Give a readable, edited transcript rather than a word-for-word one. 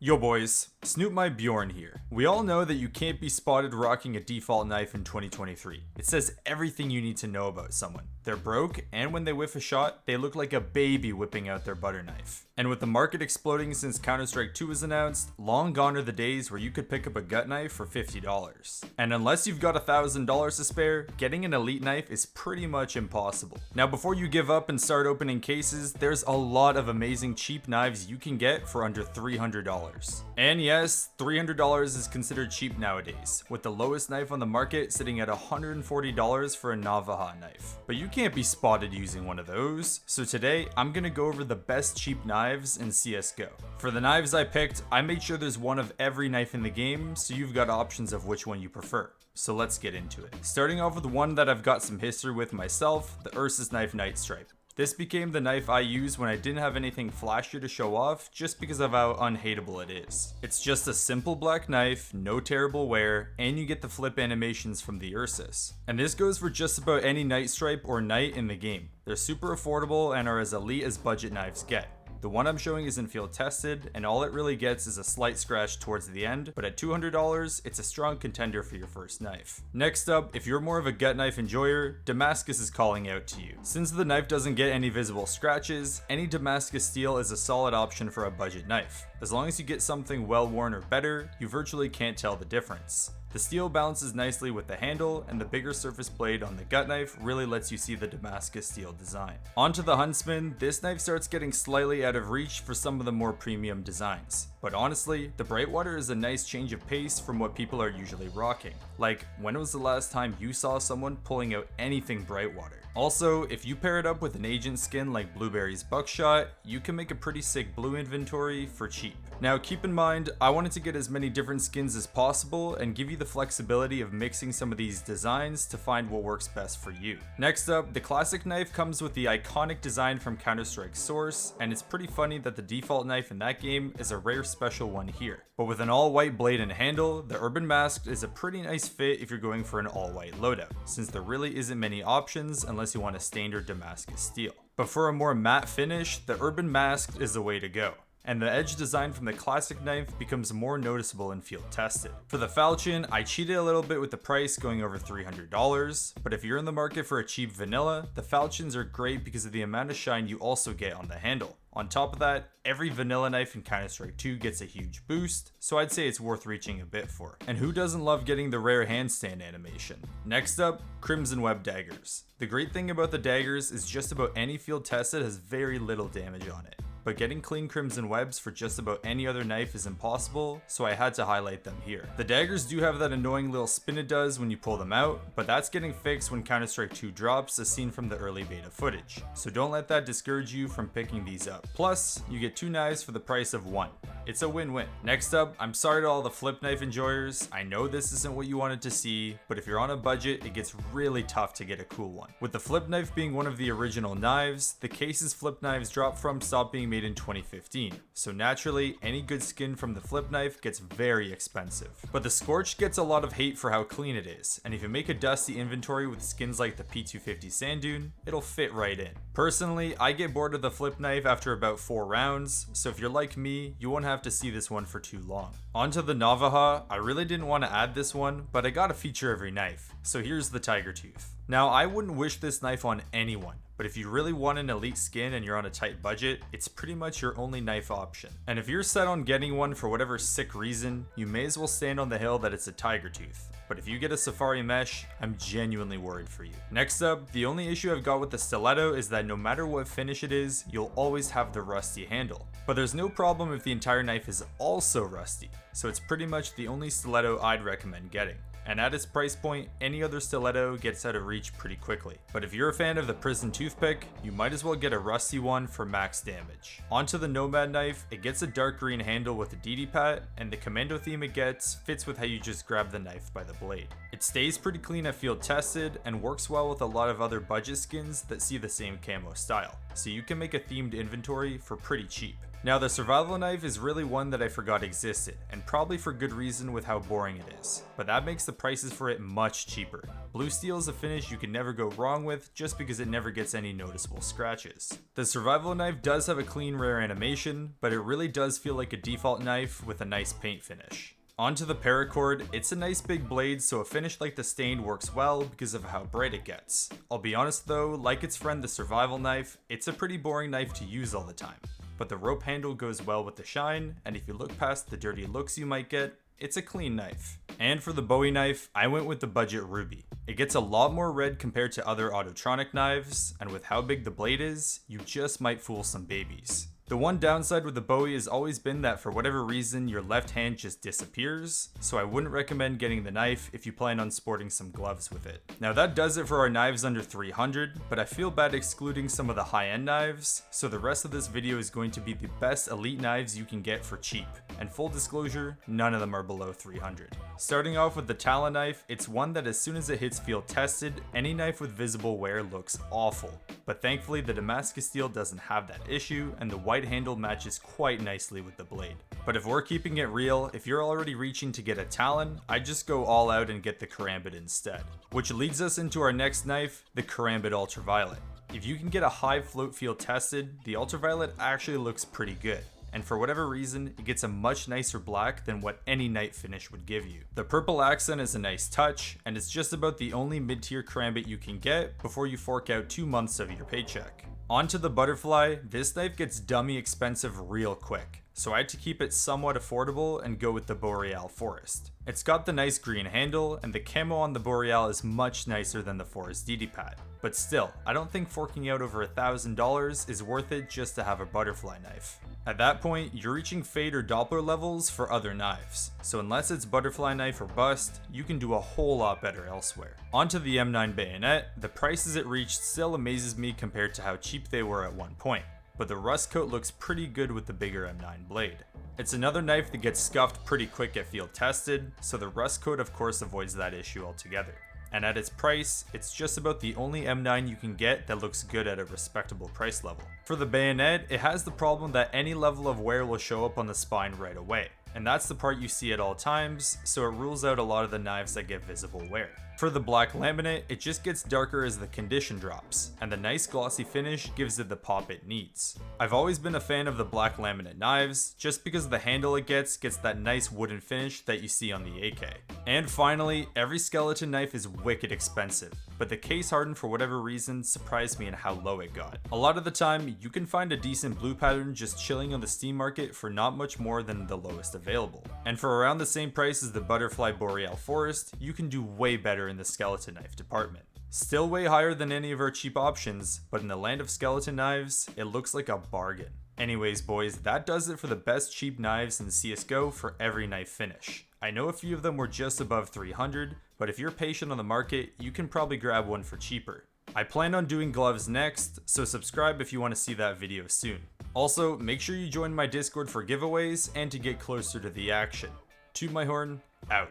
Yo boys, TootMyHorn here. We all know that you can't be spotted rocking a default knife in 2023. It says everything you need to know about someone. They're broke, and when they whiff a shot, they look like a baby whipping out their butter knife. And with the market exploding since Counter-Strike 2 was announced, long gone are the days where you could pick up a gut knife for $50. And unless you've got $1,000 to spare, getting an elite knife is pretty much impossible. Now before you give up and start opening cases, there's a lot of amazing cheap knives you can get for under $300. And yes, $300 is considered cheap nowadays, with the lowest knife on the market sitting at $140 for a Navaja knife. But you can't be spotted using one of those, so today I'm gonna go over the best cheap knives in CSGO. For the knives I picked, I made sure there's one of every knife in the game, so you've got options of which one you prefer. So let's get into it. Starting off with one that I've got some history with myself, the Ursus knife Night Stripe. This became the knife I used when I didn't have anything flashier to show off, just because of how unhateable it is. It's just a simple black knife, no terrible wear, and you get the flip animations from the Ursus. And this goes for just about any Night Stripe or Night in the game. They're super affordable and are as elite as budget knives get. The one I'm showing isn't field tested, and all it really gets is a slight scratch towards the end, but at $200, it's a strong contender for your first knife. Next up, if you're more of a gut knife enjoyer, Damascus is calling out to you. Since the knife doesn't get any visible scratches, any Damascus steel is a solid option for a budget knife. As long as you get something well worn or better, you virtually can't tell the difference. The steel balances nicely with the handle, and the bigger surface blade on the gut knife really lets you see the Damascus steel design. Onto the Huntsman, this knife starts getting slightly out of reach for some of the more premium designs. But honestly, the Brightwater is a nice change of pace from what people are usually rocking. Like, when was the last time you saw someone pulling out anything Brightwater? Also, if you pair it up with an agent skin like Blueberry's Buckshot, you can make a pretty sick blue inventory for cheap. Now keep in mind, I wanted to get as many different skins as possible and give you the flexibility of mixing some of these designs to find what works best for you. Next up, the classic knife comes with the iconic design from Counter-Strike Source, and it's pretty funny that the default knife in that game is a rare special one here. But with an all-white blade and handle, the Urban Masked is a pretty nice fit if you're going for an all-white loadout, since there really isn't many options unless you want a standard Damascus steel. But for a more matte finish, the Urban Masked is the way to go. And the edge design from the classic knife becomes more noticeable in field tested. For the Falchion, I cheated a little bit with the price going over $300, but if you're in the market for a cheap vanilla, the Falchions are great because of the amount of shine you also get on the handle. On top of that, every vanilla knife in Counter-Strike 2 gets a huge boost, so I'd say it's worth reaching a bit for. And who doesn't love getting the rare handstand animation? Next up, Crimson Web Daggers. The great thing about the Daggers is just about any field tested has very little damage on it. But getting clean crimson webs for just about any other knife is impossible, so I had to highlight them here. The Daggers do have that annoying little spin it does when you pull them out, but that's getting fixed when Counter-Strike 2 drops, as seen from the early beta footage. So don't let that discourage you from picking these up. Plus, you get two knives for the price of one. It's a win-win. Next up, I'm sorry to all the flip knife enjoyers. I know this isn't what you wanted to see, but if you're on a budget, it gets really tough to get a cool one. With the flip knife being one of the original knives, the cases flip knives dropped from stopped being made in 2015. So naturally, any good skin from the flip knife gets very expensive. But the Scorched gets a lot of hate for how clean it is, and if you make a dusty inventory with skins like the P250 Sand Dune, it'll fit right in. Personally, I get bored of the flip knife after about 4 rounds, so if you're like me, you won't have to see this one for too long. Onto the Navaja, I really didn't want to add this one, but I gotta feature every knife, so here's the Tiger Tooth. Now, I wouldn't wish this knife on anyone, but if you really want an elite skin and you're on a tight budget, it's pretty much your only knife option. And if you're set on getting one for whatever sick reason, you may as well stand on the hill that it's a Tiger Tooth. But if you get a Safari Mesh, I'm genuinely worried for you. Next up, the only issue I've got with the Stiletto is that no matter what finish it is, you'll always have the rusty handle. But there's no problem if the entire knife is also rusty, so it's pretty much the only Stiletto I'd recommend getting. And at its price point, any other Stiletto gets out of reach pretty quickly. But if you're a fan of the Prison Toothpick, you might as well get a rusty one for max damage. Onto the Nomad knife, it gets a dark green handle with a DDPAT, and the commando theme it gets fits with how you just grab the knife by the blade. It stays pretty clean at field tested, and works well with a lot of other budget skins that see the same camo style, so you can make a themed inventory for pretty cheap. Now the survival knife is really one that I forgot existed, and probably for good reason with how boring it is, but that makes the prices for it much cheaper. Blue steel is a finish you can never go wrong with just because it never gets any noticeable scratches. The survival knife does have a clean rare animation, but it really does feel like a default knife with a nice paint finish. Onto the Paracord, it's a nice big blade, so a finish like the Stained works well because of how bright it gets. I'll be honest though, like its friend the survival knife, it's a pretty boring knife to use all the time. But the rope handle goes well with the shine, and if you look past the dirty looks you might get, it's a clean knife. And for the Bowie knife, I went with the budget ruby. It gets a lot more red compared to other Autotronic knives, and with how big the blade is, you just might fool some babies. The one downside with the Bowie has always been that for whatever reason your left hand just disappears, so I wouldn't recommend getting the knife if you plan on sporting some gloves with it. Now that does it for our knives under 300, but I feel bad excluding some of the high-end knives, so the rest of this video is going to be the best elite knives you can get for cheap. And full disclosure, none of them are below 300. Starting off with the Talon knife, it's one that as soon as it hits field tested, any knife with visible wear looks awful. But thankfully the Damascus steel doesn't have that issue, and the white handle matches quite nicely with the blade. But if we're keeping it real, if you're already reaching to get a Talon, I'd just go all out and get the Karambit instead. Which leads us into our next knife, the Karambit Ultraviolet. If you can get a high float field tested, the Ultraviolet actually looks pretty good. And for whatever reason, it gets a much nicer black than what any night finish would give you. The purple accent is a nice touch, and it's just about the only mid-tier Karambit you can get before you fork out 2 months of your paycheck. Onto the butterfly, this knife gets dummy expensive real quick, so I had to keep it somewhat affordable and go with the Boreal Forest. It's got the nice green handle, and the camo on the Boreal is much nicer than the Forest DDPAT. But still, I don't think forking out over $1,000 is worth it just to have a butterfly knife. At that point, you're reaching fade or Doppler levels for other knives, so unless it's butterfly knife or bust, you can do a whole lot better elsewhere. Onto the M9 Bayonet, the prices it reached still amazes me compared to how cheap they were at one point, but the rust coat looks pretty good with the bigger M9 blade. It's another knife that gets scuffed pretty quick at field tested, so the rust coat of course avoids that issue altogether. And at its price, it's just about the only M9 you can get that looks good at a respectable price level. For the Bayonet, it has the problem that any level of wear will show up on the spine right away, and that's the part you see at all times, so it rules out a lot of the knives that get visible wear. For the black laminate, it just gets darker as the condition drops, and the nice glossy finish gives it the pop it needs. I've always been a fan of the black laminate knives, just because the handle it gets that nice wooden finish that you see on the AK. And finally, every skeleton knife is wicked expensive, but the case hardened for whatever reason surprised me in how low it got. A lot of the time, you can find a decent blue pattern just chilling on the Steam market for not much more than the lowest available. And for around the same price as the Butterfly Boreal Forest, you can do way better in the skeleton knife department. Still way higher than any of our cheap options, but in the land of skeleton knives, it looks like a bargain. Anyways boys, that does it for the best cheap knives in CSGO for every knife finish. I know a few of them were just above 300, but if you're patient on the market, you can probably grab one for cheaper. I plan on doing gloves next, so subscribe if you want to see that video soon. Also, make sure you join my Discord for giveaways and to get closer to the action. TootMyHorn, out.